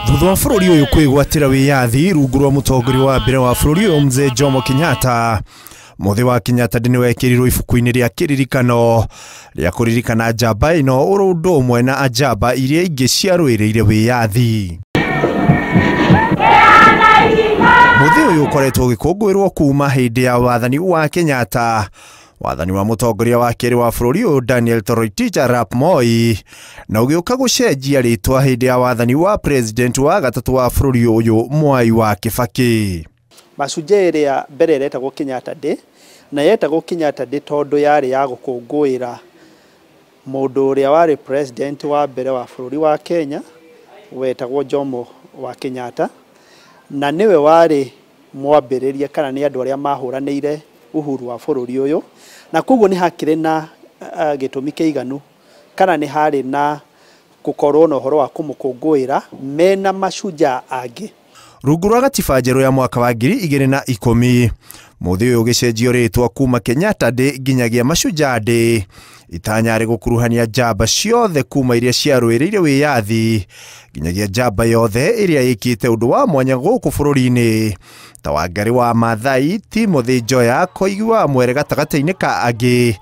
Thutha wa bũrũri ũyũ kwĩgwatĩra wĩyathi rungu rwa mũtongoria wa mbere wa bũrũri ũyũ Mzee Jomo Kenyatta, Muthee wa Kenyatta nĩwekĩrirwo ibuku-inĩ rĩa kĩririkano rĩa kũririkana njamba ĩno ũrĩ ũndũ ũmwe na njamba iria ingĩ ciarũĩrĩire wĩyathi. Muthee ũyũ ũkoretwo ũgĩkũngũĩrwo kuma hĩndĩ ya wathani wa Kenyatta, wathani wa mũtongoria wa kerĩ wa bũrũri ũyũ Daniel Toroitich arap Moi, na ũgĩũka gũcenjia rĩtwa hĩndĩ ya wathani wa president wa gatatũ wa bũrũri ũyũ Mwai wa Kibaki. Macunjĩ ĩrĩa mbere ĩretagwo Kenyatta Day, na yetagwo Kenyatta Day tondũ yarĩ ya gũkũngũĩra mũndũ ũrĩa warĩ president wa mbere wa bũrũri wa Kenya wetagwo Jomo wa Kenyatta, na nĩwe warĩ mwambĩrĩria kana nĩ andũ arĩa mahũranĩire uhuru wa bũrũri ũyũ, na koguo nĩ hakĩrĩ na gĩtũmi kĩiganu kana nĩ harĩ na gũkorwo na ũhoro wa kũmũkũngũĩra mena macunjaa angĩ. Rungu rwa gatiba njerũ ya mwaka wa 2010, Muthee ũyũ ũgĩcenjio rĩtwa kuma Kenyatta Day nginyagia Mashujaa Day, itanya rĩ gũkuruhania njamba ciothe kuma iria ciarũĩrĩire wĩyathi nginyagia njamba yothe ĩrĩa ĩkĩte ũndũ wa mwanya gũkũ bũrũri-inĩ, ta Wangari wa Maathai, Timothy Njoya, Koigi wa Mwere gatagatĩ-inĩ ka angĩ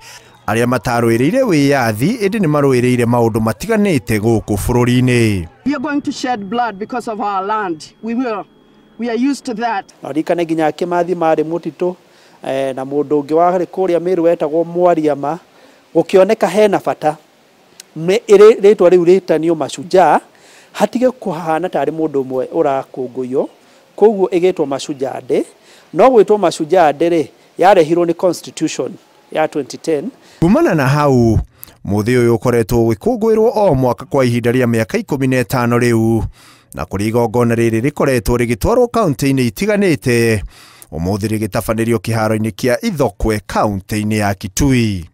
arĩa matarũĩrĩire wĩyathi ĩndĩ nĩ marũĩrĩire maũndũ matiganĩte gũkũ bũrũri-inĩ. We are going to shed blood because of our land. We will. We are used to that. Arikane nginya Kĩmathi marĩ mũtitũ na mũndũ ũngĩ warĩ kũrĩa Meru wetagwo Mwariama, gũkĩoneka hena bata rĩtwa rĩu rĩtanio Mashujaa hatige kũhana tarĩ mũndũ ũmwe ũrakũngũio, koguo ĩgĩtwo Mashujaa Day. No gwĩtwo Mashujaa Day yarehirwo nĩ constitution ya 2010. Kumana na hau, Muthee ũyũ ũkoretwo ũgĩkũngũĩrwo o mwaka kwa ihinda rĩa mĩaka 15 rĩu, na kũrĩ igongona rĩrĩ rĩkoretwo rĩgĩtwarwo kaunti-inĩ itiganĩte, ũmũthĩ rĩgĩtabanĩrio kĩharo-inĩ kĩa Ithokwe kaunti-inĩ ya Kitui.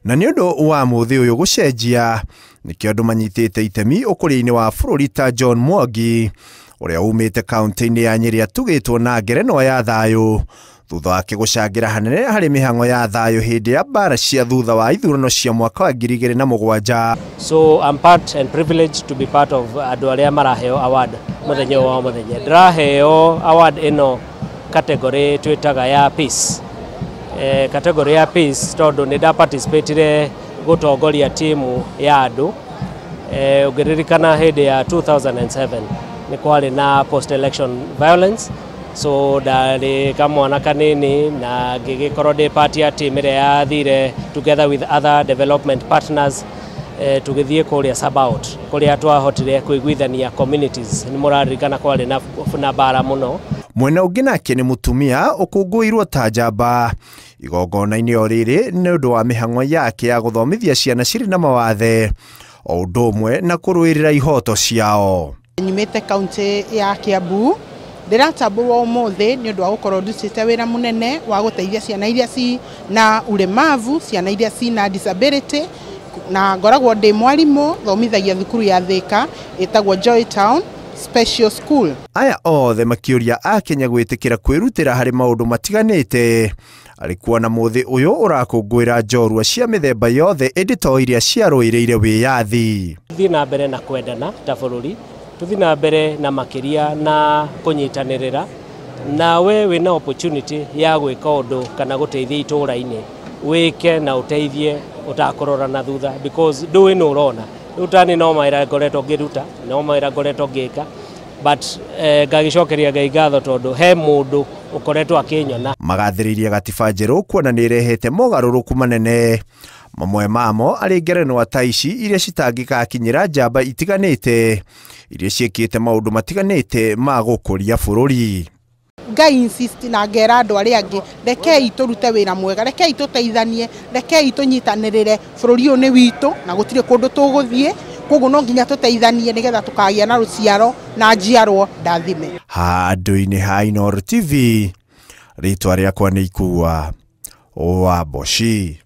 Na nĩ ũndũ wa Muthee ũyũ gũcenjia, nĩkĩo andũ manyitĩte itemi ũkũria-inĩ wa bũrũri ta John Mwangi ũrĩa umĩte kaunti-inĩ ya Nyeri atugĩtwo na ngerenwa ya thayũ thutha wake gũcangĩra hanene harĩ mĩhang'o ya thayũ hĩndĩ ya mbara cia thutha wa ithurano cia mwaka wa 2007. So I'm part and privileged to be part of andũ arĩa maraheo award mũthenya wa mũthenya. Ndiraheo award ĩno category twĩtaga ya peace. Category ya peace tondũ nĩ ndaparticipatire gũtongoria timu ya andũ ũngĩririkana hĩndĩ ya 2007 nĩ kwarĩ na post election violence, so ndarĩ kamwana kanini na ngĩgĩkorwo ndĩ part ya team ĩrĩa yathire together with other development partners tũgĩthiĩ kũrĩa Sabaot kũrĩa twahotire kũiguithania communities. Nĩ mũraririkana kwarĩ na mbara mũno. Mwena ũngĩ nake nĩ mũtumia ũkũngũĩirwo ta njamba igongona-inĩ o rĩrĩ nĩ ũndũ wa mĩhang'o yake ya gũthomithia ciana cirĩ na mawathe o ũndũ ũmwe na kũrũĩrĩra ihoto ciao. Nyumĩte kaunti ya Kiambu, ndiratambũrwo ũmũthĩ nĩ ũndũ wa gũkorwo ndutĩte wĩra mũnene wa gũteithia ciana iria ci na ulemavu, ciana iria ci na disability, na ngoragwo ndĩ mwarimũ thomithagia thukuru ya Thika ĩtagwo Joy Town Special School. Aya othe makĩũria a Kenya gwĩtĩkĩra kwĩrutĩra harĩ maũndũ matiganĩte arĩ kuona Muthee ũyũ ũrakũngũĩra njorua cia mĩthemba yothe ĩndĩ to iria ciarũĩrĩire wĩyathi. Tũthiĩ na mbere na kwendana ta bũrũri, tũthiĩ na mbere na makĩria na kũnyitanĩrĩra, na we wĩna opportunity ya gwĩka ũndũ kana gũteithia itũũra-inĩ wĩke na ũteithie ũtakũrora na thutha, because ndũĩ nĩ ũrona rĩu tani no mawĩra ngoretwo ngĩruta, no mawĩra ngoretwo ngĩka, but ngagĩcokeria Ngai ngatho tondũ he mũndũ ũkoretwo akĩnyona. Magathĩrĩirie gatiba njerũ kuona nĩ ĩrehete mogarũrũku manene, mamwe mamo arĩ ngerenwa ta ici iria citangĩgakinyĩra njamba itiganĩte iria ciĩkĩte maũndũ matiganĩte ma gũkũria bũrũri. Ngai insist na ngera andũ arĩa angĩ, rekei tũrute wĩra mwega, rekei tũteithanie, rekei tũnyitanĩrĩre, bũrũri ũyũ nĩ witũ na gũtirĩ kũndũ tũgũthiĩ, koguo no nginya tũteithanie nĩgetha tũkagĩa na rũciaro na njiarwo ndathime. Handũ-inĩ ha Inooro TV, rĩtwa rĩakwa nĩ Ikua Wamboshi.